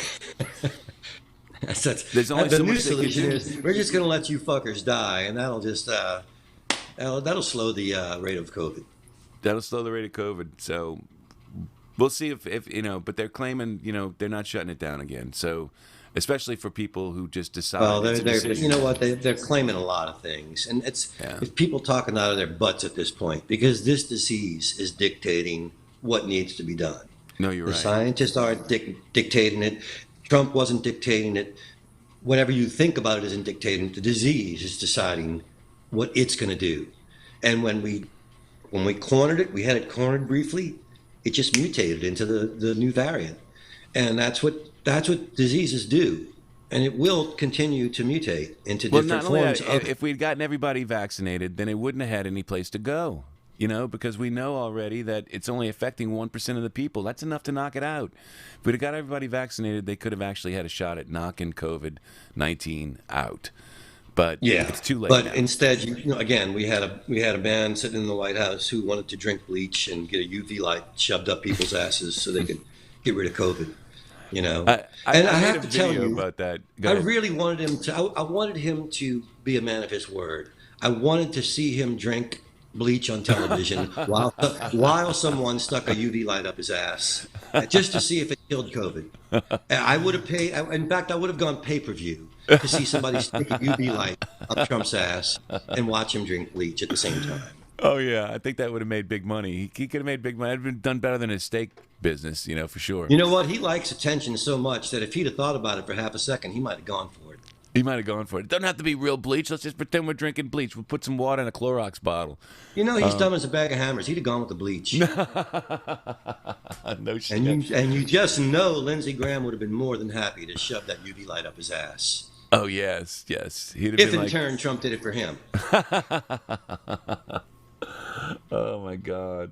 There's only the so new much solution is we're just going to let you fuckers die, and that'll just... that'll slow the rate of COVID. That'll slow the rate of COVID. So we'll see if but they're claiming, they're not shutting it down again. So... Especially for people who just decide. Well, you know what? They're claiming a lot of things, and it's people talking out of their butts at this point because this disease is dictating what needs to be done. No, you're right. The scientists aren't dictating it. Trump wasn't dictating it. Whatever you think about it isn't dictating it. The disease is deciding what it's going to do. And when we cornered it, we had it cornered briefly. It just mutated into the new variant, and that's what diseases do, and it will continue to mutate into different forms. If we'd gotten everybody vaccinated, then it wouldn't have had any place to go. because we know already that it's only affecting 1% of the people. That's enough to knock it out. If we'd have got everybody vaccinated, they could have actually had a shot at knocking COVID-19 out. But it's too late. But now. instead, again, we had a man sitting in the White House who wanted to drink bleach and get a UV light shoved up people's asses so they could get rid of COVID. I have to tell you about that. I really wanted him to. I wanted him to be a man of his word. I wanted to see him drink bleach on television while someone stuck a UV light up his ass, just to see if it killed COVID. I would have paid. In fact, I would have gone pay-per-view to see somebody stick a UV light up Trump's ass and watch him drink bleach at the same time. Oh yeah, I think that would have made big money. He could have made big money. It'd been done better than his steak business, for sure. You know what? He likes attention so much that if he'd have thought about it for half a second, he might have gone for it. He might have gone for it. It doesn't have to be real bleach. Let's just pretend we're drinking bleach. We'll put some water in a Clorox bottle. He's dumb as a bag of hammers. He'd have gone with the bleach. No shit. And you just know Lindsey Graham would have been more than happy to shove that UV light up his ass. Oh yes. He'd have if been in turn Trump did it for him. Oh my God.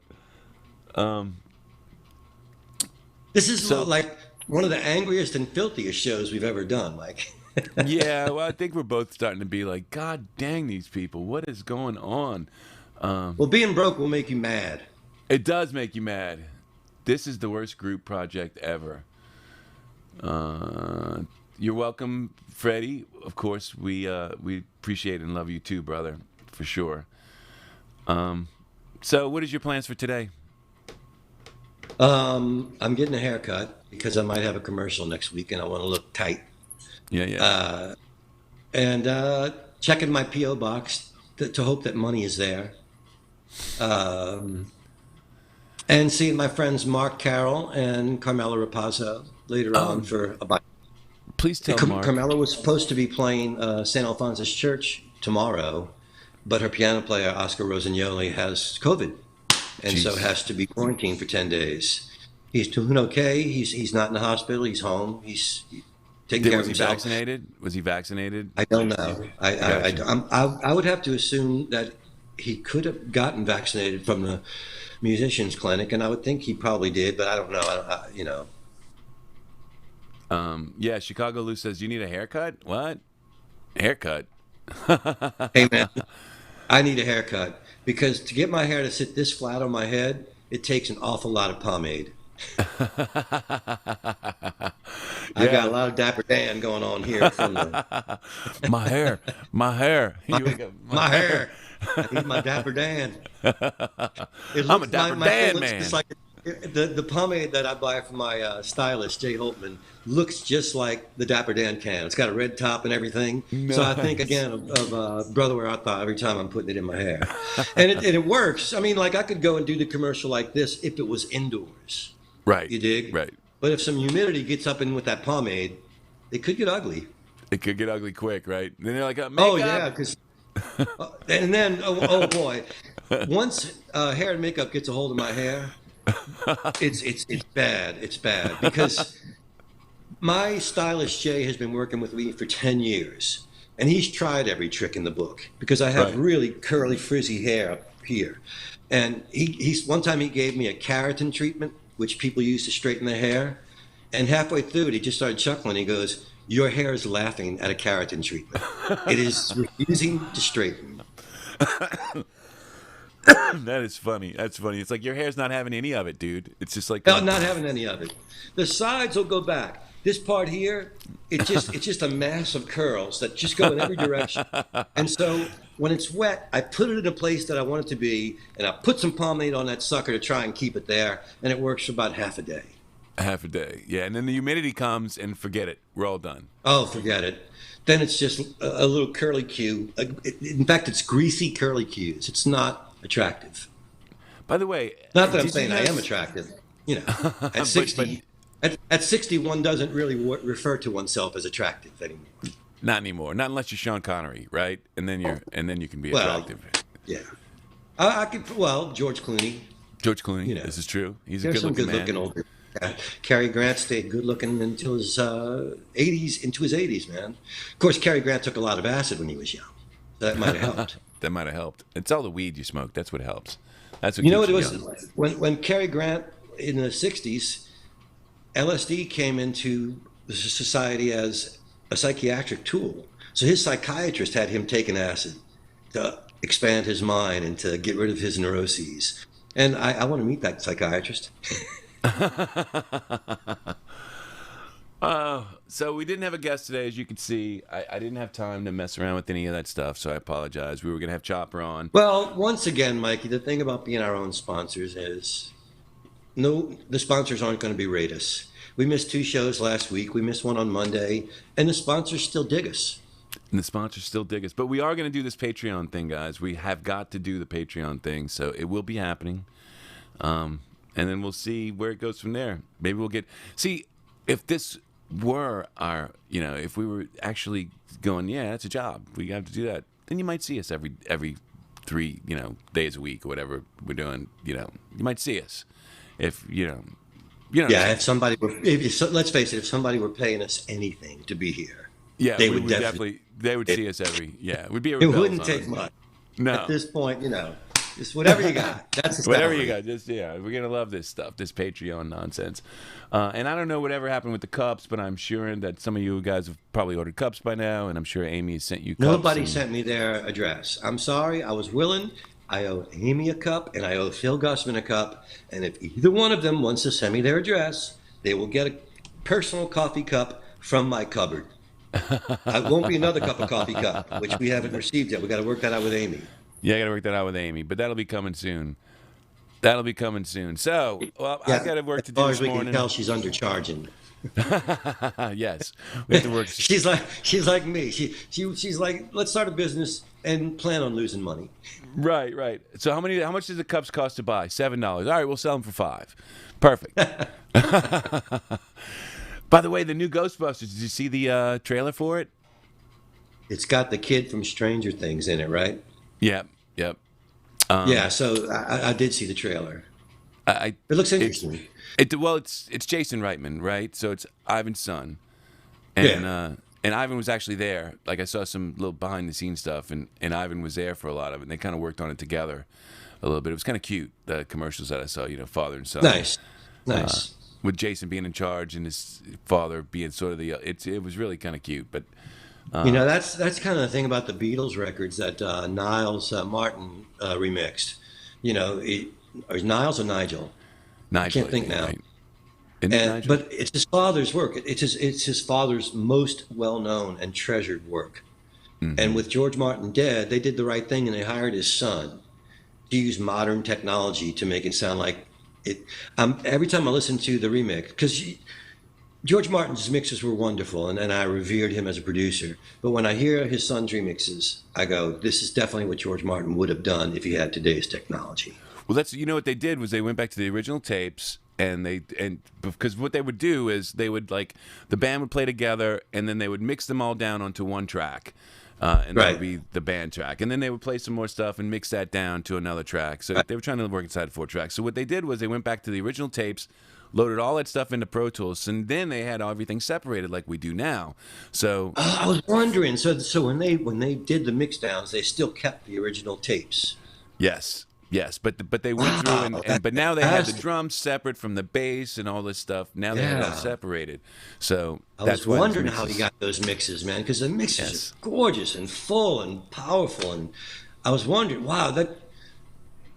This is like one of the angriest and filthiest shows we've ever done, Mike. Yeah, well, I think we're both starting to be like, God dang these people. What is going on? Well, being broke will make you mad. It does make you mad. This is the worst group project ever. You're welcome, Freddie. Of course, we appreciate and love you too, brother, for sure. So what is your plans for today? I'm getting a haircut because I might have a commercial next week and I want to look tight. Yeah. And checking my P.O. box to hope that money is there. And seeing my friends Mark Carroll and Carmela Rapazzo later on for a bite. Please tell Mark. Carmela was supposed to be playing St. Alphonsus Church tomorrow, but her piano player, Oscar Rossignoli, has COVID, and so has to be quarantined for 10 days. He's doing okay. He's not in the hospital. He's home. He's taking care of himself. Was he vaccinated? I don't know. I would have to assume that he could have gotten vaccinated from the musicians clinic, and I would think he probably did, but I don't know. Yeah, Chicago Lou says, you need a haircut? What? Haircut? Hey, man, I need a haircut because to get my hair to sit this flat on my head, it takes an awful lot of pomade. I got a lot of Dapper Dan going on here. From my hair. My hair. I need my Dapper Dan. I'm a Dapper Dan man. It's like the pomade that I buy from my stylist, Jay Holtman, looks just like the Dapper Dan can. It's got a red top and everything. Nice. So I think, again, of Brother Where Art Thou every time I'm putting it in my hair. And it works. I mean, like I could go and do the commercial like this if it was indoors. Right. You dig? Right. But if some humidity gets up in with that pomade, it could get ugly. It could get ugly quick, right? Then they're like, oh, yeah, because... and then, oh boy, once hair and makeup gets a hold of my hair, it's bad. It's bad because my stylist Jay has been working with me for 10 years, and he's tried every trick in the book because I have really curly, frizzy hair up here. And he's one time he gave me a keratin treatment, which people use to straighten their hair, and halfway through it, he just started chuckling. He goes, "Your hair is laughing at a keratin treatment. It is refusing to straighten." That is funny. That's funny. It's like your hair's not having any of it, dude. It's just like no, not having any of it. The sides will go back. This part here, it's just a mass of curls that just go in every direction. And so when it's wet, I put it in a place that I want it to be, and I put some pomade on that sucker to try and keep it there, and it works for about half a day. Half a day, yeah. And then the humidity comes, and forget it. We're all done. Oh, forget it. Then it's just a little curly Q. In fact, it's greasy curly Qs. It's not attractive. By the way, not that I'm saying I am attractive. You know, at 60, at 61 doesn't really refer to oneself as attractive anymore. Not anymore. Not unless you're Sean Connery, right? And then you can be attractive. Yeah. I could. Well, George Clooney. George Clooney. You know, this is true. He's a good-looking man. Older. Cary Grant stayed good-looking until his 80s, man. Of course, Cary Grant took a lot of acid when he was young. So that might have helped. that might have helped. It's all the weed you smoke. That's what helps. That's what You know keeps what it you was young. when Cary Grant in the '60s, LSD came into the society as a psychiatric tool. So his psychiatrist had him take an acid to expand his mind and to get rid of his neuroses. And I want to meet that psychiatrist. So we didn't have a guest today, as you can see. I didn't have time to mess around with any of that stuff, so I apologize. We were going to have Chopper on. Well, once again, Mikey, the thing about being our own sponsors is no, the sponsors aren't going to berate us. We missed 2 shows last week. We missed one on Monday, and the sponsors still dig us. And the sponsors still dig us. But we are going to do this Patreon thing, guys. We have got to do the Patreon thing, so it will be happening. And then we'll see where it goes from there. Maybe we'll get... See, if this were our... if we were actually going, yeah, that's a job. We have to do that. Then you might see us every 3, days a week or whatever we're doing. You might see us. If, Yeah, if somebody were... let's face it, if somebody were paying us anything to be here, yeah, they we would definitely... They would see us every... Yeah, it would be a It wouldn't take much. No. At this point, just whatever you got. That's the Whatever salary. you got, we're gonna love this stuff, this Patreon nonsense. And I don't know whatever happened with the cups, but I'm sure that some of you guys have probably ordered cups by now, and I'm sure Amy has sent you cups. Nobody sent me their address. I'm sorry. I was willing. I owe Amy a cup, and I owe Phil Gussman a cup. And if either one of them wants to send me their address, they will get a personal coffee cup from my cupboard. It won't be another cup of coffee cup, which we haven't received yet. We got to work that out with Amy. Yeah, I got to work that out with Amy, but that'll be coming soon. So, well, I got to work to do As far this as we morning. can tell, she's undercharging. Yes, we have to work. She's like me. She's like, let's start a business and plan on losing money. Right. So how much does the cups cost to buy? $7. All right, we'll sell them for $5. Perfect. By the way, the new Ghostbusters, did you see the trailer for it? It's got the kid from Stranger Things in it, right? Yep. Yeah, so I did see the trailer. It looks interesting. It's Jason Reitman, right? So it's Ivan's son, and Ivan was actually there. Like I saw some little behind the scenes stuff, and Ivan was there for a lot of it. And they kind of worked on it together a little bit. It was kind of cute, the commercials that I saw. Father and son. Nice. With Jason being in charge and his father being sort of it was really kind of cute, but. That's kind of the thing about the Beatles records that Niles Martin remixed. Or Niles or Nigel? Nigel, I can't think now. Right. But it's his father's work. It's his father's most well-known and treasured work. Mm-hmm. And with George Martin dead, they did the right thing and they hired his son to use modern technology to make it sound like it. Every time I listen to the remix, because George Martin's mixes were wonderful, and I revered him as a producer. But when I hear his son's remixes, I go, this is definitely what George Martin would have done if he had today's technology. Well, what they did was they went back to the original tapes, and because what they would do is they would the band would play together, and then they would mix them all down onto one track. And that would be the band track. And then they would play some more stuff and mix that down to another track. So they were trying to work inside 4 tracks. So what they did was they went back to the original tapes, loaded all that stuff into Pro Tools, and then they had everything separated like we do now. So I was wondering. So when they did the mix downs, they still kept the original tapes. Yes, but they went through but now they had the drums separate from the bass and all this stuff. Now they have it all separated. So I was wondering how he got those mixes, man, because the mixes are gorgeous and full and powerful, and I was wondering, wow,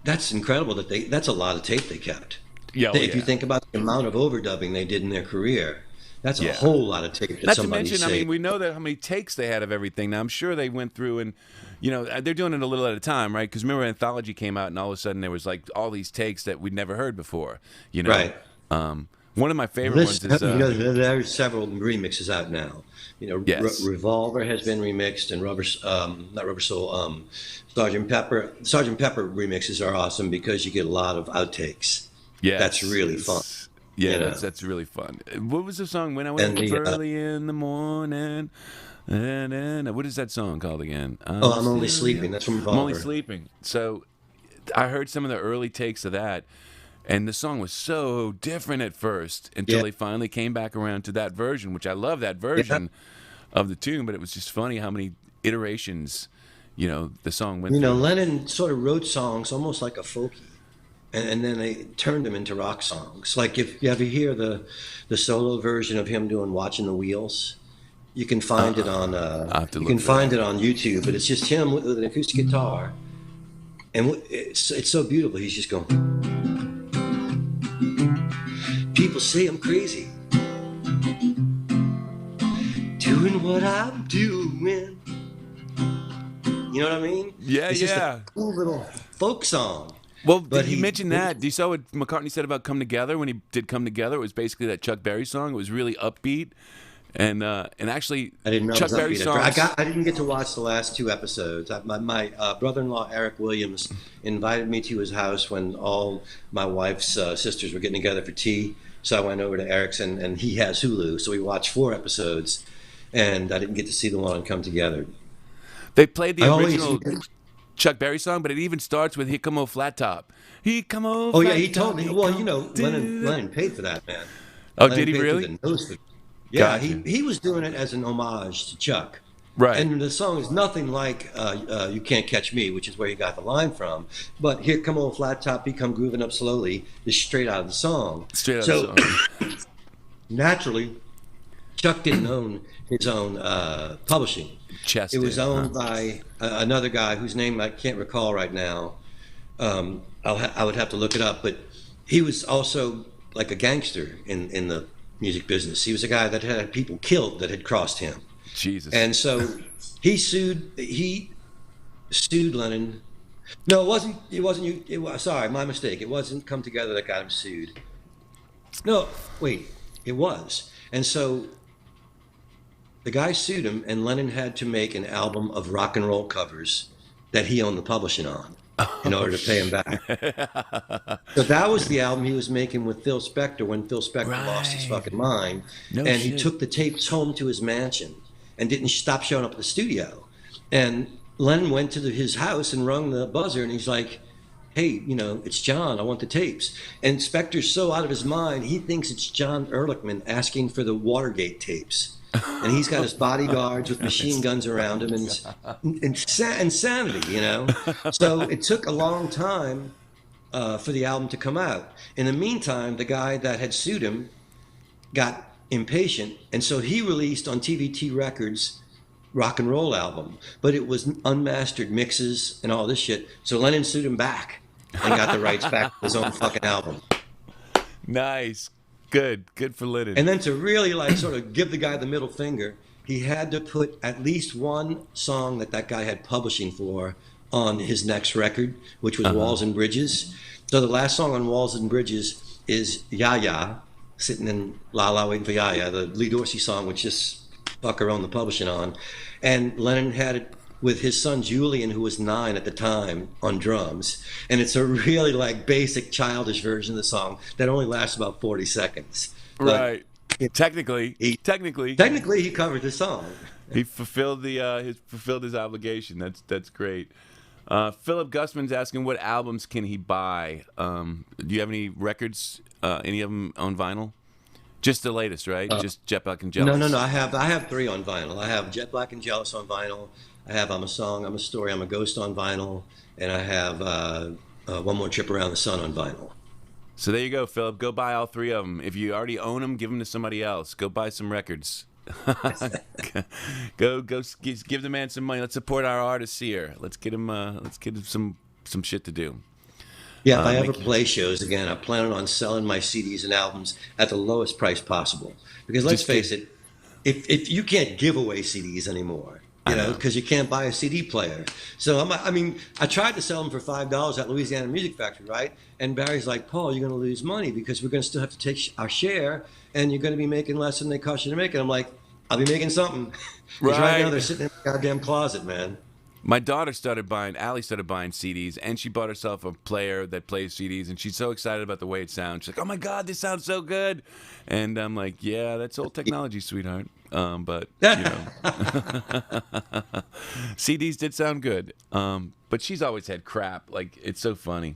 that's incredible that's a lot of tape they kept. Yeah, if you think about the amount of overdubbing they did in their career, that's a whole lot of tape that Not somebody to mention, saved. we know that how many takes they had of everything. Now, I'm sure they went through and, they're doing it a little at a time, right? Because remember, Anthology came out, and all of a sudden there was all these takes that we'd never heard before. Right. One of my favorite ones is there are several remixes out now. Revolver has been remixed, and not Rubber Soul, Sgt. Pepper. Sgt. Pepper remixes are awesome because you get a lot of outtakes. Yeah, that's really fun. Yeah, that's really fun. What was the song? When I wake up early in the morning. What is that song called again? I'm Only Sleeping. That's from Revolver. I'm Only Sleeping. So I heard some of the early takes of that, and the song was so different at first until they finally came back around to that version, which I love that version of the tune, but it was just funny how many iterations the song went through. Lennon sort of wrote songs almost like a folky, and then they turned them into rock songs. Like if you ever hear the solo version of him doing "Watching the Wheels," you can find it on you can find it on YouTube. But it's just him with an acoustic guitar, and it's so beautiful. He's just going. People say I'm crazy, doing what I'm doing. You know what I mean? Yeah, it's yeah. Just a cool little folk song. Well, but he mentioned that. You saw what McCartney said about "Come Together" when he did "Come Together." It was basically that Chuck Berry song. It was really upbeat, and actually, I didn't know Chuck Berry songs. I didn't get to watch the last 2 episodes. My brother-in-law Eric Williams invited me to his house when all my wife's sisters were getting together for tea. So I went over to Eric's, and he has Hulu, so we watched 4 episodes, and I didn't get to see the one on "Come Together." They played the original Chuck Berry song, but it even starts with "Here Come Old Flat Top." He come over. Oh yeah, he told me. Well, Lennon paid for that, man. Oh, Lennon did he really? Yeah, Gotcha. he was doing it as an homage to Chuck. Right. And the song is nothing like "You Can't Catch Me," which is where he got the line from. But "Here Come Old Flat Top, He Come Grooving Up Slowly" is straight out of the song. Straight out of the song. Naturally, Chuck didn't own his own publishing. It was owned by another guy whose name I can't recall right now. I would have to look it up, but he was also like a gangster in the music business. He was a guy that had people killed that had crossed him. Jesus. And so he sued Lennon. No, it wasn't you. Sorry, my mistake. It wasn't "Come Together" that got him sued. No, wait, it was. And so the guy sued him, and Lennon had to make an album of rock and roll covers that he owned the publishing on in order to pay him back. So that was the album he was making with Phil Spector when Phil Spector lost his fucking mind. He took the tapes home to his mansion and didn't stop showing up at the studio. And Lennon went to his house and rung the buzzer, and he's like, "Hey, it's John, I want the tapes." And Spector's so out of his mind, he thinks it's John Ehrlichman asking for the Watergate tapes. And he's got his bodyguards with machine guns around him, and insanity, So it took a long time for the album to come out. In the meantime, the guy that had sued him got impatient, and so he released on TVT Records rock and roll album, but it was unmastered mixes and all this shit. So Lennon sued him back and got the rights back to his own fucking album. Nice. Good for Lennon. And then to really sort of give the guy the middle finger, he had to put at least one song that guy had publishing for on his next record, which was Walls and Bridges. So the last song on Walls and Bridges is Ya, sitting in La La waiting for Ya, the Lee Dorsey song, which just fucker owned the publishing on. And Lennon had it with his son Julian, who was 9 at the time, on drums. And it's a really basic childish version of the song that only lasts about 40 seconds. Right. Technically he covered the song. He fulfilled his obligation. That's great. Philip Gusman's asking, what albums can he buy? Do you have any records? Any of them on vinyl? Just the latest, right? Just Jet Black and Jealous. No. I have 3 on vinyl. I have Jet Black and Jealous on vinyl. I have I'm a Song, I'm a Story, I'm a Ghost on vinyl, and I have One More Trip Around the Sun on vinyl. So there you go, Philip. Go buy all 3 of them. If you already own them, give them to somebody else. Go buy some records. Go give the man some money. Let's support our artists here. Let's get him some shit to do. Yeah, if I ever play shows again, I plan on selling my CDs and albums at the lowest price possible. Because let's face it, if you can't give away CDs anymore, because you can't buy a CD player. So I tried to sell them for $5 at Louisiana Music Factory, right? And Barry's like, "Paul, you're going to lose money because we're going to still have to take our share, and you're going to be making less than they cost you to make it." I'm like, "I'll be making something." Right now they're sitting in the goddamn closet, man. My daughter Allie started buying CDs, and she bought herself a player that plays CDs, and she's so excited about the way it sounds. She's like, "Oh my God, this sounds so good!" And I'm like, "Yeah, that's old technology, sweetheart." But CDs did sound good. But she's always had crap. Like, it's so funny.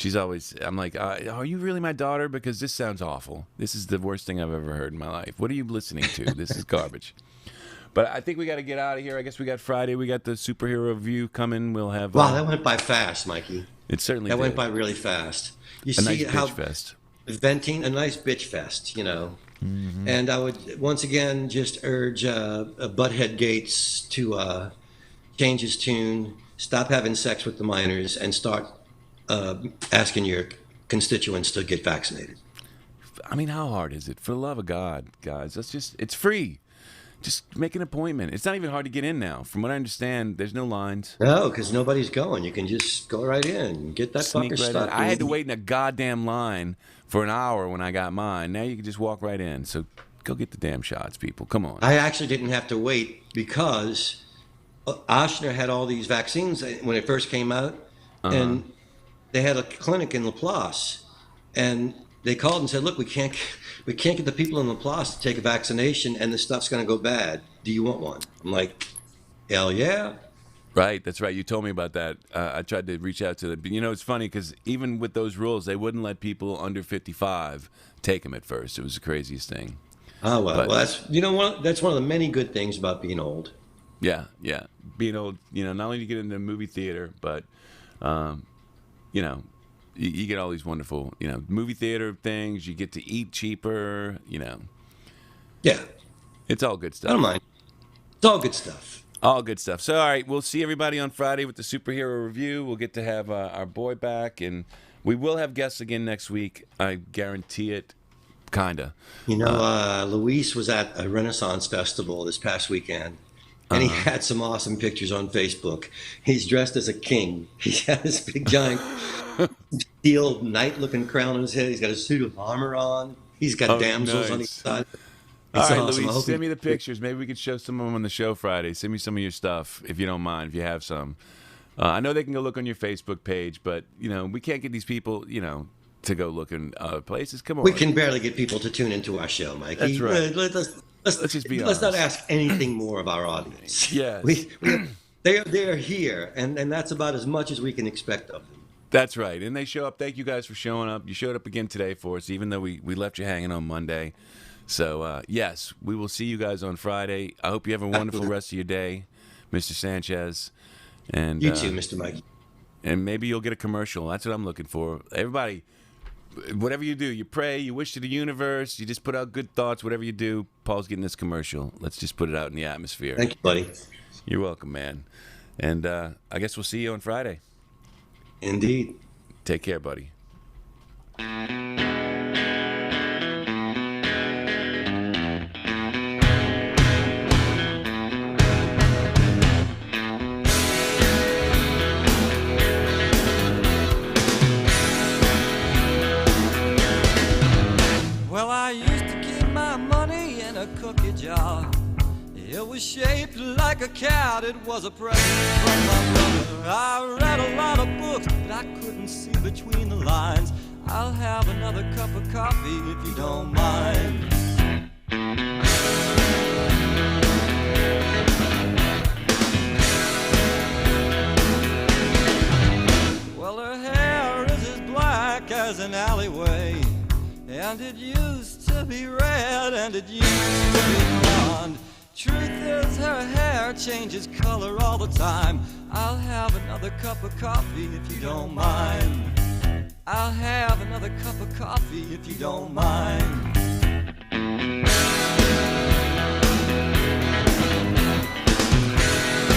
I'm like, "Are you really my daughter? Because this sounds awful. This is the worst thing I've ever heard in my life. What are you listening to? This is garbage." But I think we got to get out of here. I guess we got Friday. We got the superhero review coming. We'll have. Wow, that went by fast, Mikey. It certainly that did. went by really fast. You A see nice how bitch fest. venting a nice bitch fest, you know. Mm-hmm. And I would once again just urge Butthead Gates to change his tune, stop having sex with the minors, and start asking your constituents to get vaccinated. I mean, how hard is it? For the love of God, guys, it's free. Just make an appointment. It's not even hard to get in now. From what I understand, there's no lines. No, because nobody's going. You can just go right in and get that Sneak fucker right stuck. in. I had to wait in a goddamn line for an hour when I got mine. Now you can just walk right in. So go get the damn shots, people. Come on. I actually didn't have to wait because Ochsner had all these vaccines when it first came out, and they had a clinic in Laplace, and they called and said, "Look, we can't get the people in Laplace to take a vaccination, and the stuff's going to go bad. Do you want one?" I'm like, "Hell yeah!" Right, that's right. You told me about that. I tried to reach out to them. But, you know, it's funny because even with those rules, they wouldn't let people under 55 take them at first. It was the craziest thing. Oh, well, But- that's one of the many good things about being old. Yeah. Being old, not only do you get into the movie theater, but, you get all these wonderful, movie theater things. You get to eat cheaper, Yeah, It's all good I stuff. don't mind. It's all good stuff. All good stuff. So, all right, we'll see everybody on Friday with the superhero review. We'll get to have our boy back, and we will have guests again next week. I guarantee it, kinda. Luis was at a Renaissance festival this past weekend, and he had some awesome pictures on Facebook. He's dressed as a king. He has this big, giant steel knight-looking crown on his head. He's got a suit of armor on. He's got damsels on each nice. side. All It's right, awesome. I Luis, hope send me the pictures. Maybe we could show some of them on the show Friday. Send me some of your stuff, if you don't mind, if you have some. I know they can go look on your Facebook page, but, we can't get these people, to go look in other places. Come on. We can barely get people to tune into our show, Mikey. That's right. Let's just be Let's not honest. ask anything more of our audience. Yes. They're here, and that's about as much as we can expect of them. That's right. And they show up. Thank you guys for showing up. You showed up again today for us, even though we left you hanging on Monday. So, yes, we will see you guys on Friday. I hope you have a wonderful rest of your day, Mr. Sanchez. And You too, Mr. Mikey. And maybe you'll get a commercial. That's what I'm looking for. Everybody, whatever you do, you pray, you wish to the universe, you just put out good thoughts, whatever you do. Paul's getting this commercial. Let's just put it out in the atmosphere. Thank you, buddy. You're welcome, man. And I guess we'll see you on Friday. Indeed. Take care, buddy. Well, I used to keep my money in a cookie jar. It was shaped like a cat, it was a present from my brother. I read a lot of books, but I couldn't see between the lines. I'll have another cup of coffee if you don't mind. Well, her hair is as black as an alleyway, and it used to be red, and it used to be blonde. Truth is, her hair changes color all the time. I'll have another cup of coffee if you don't mind. I'll have another cup of coffee if you don't mind.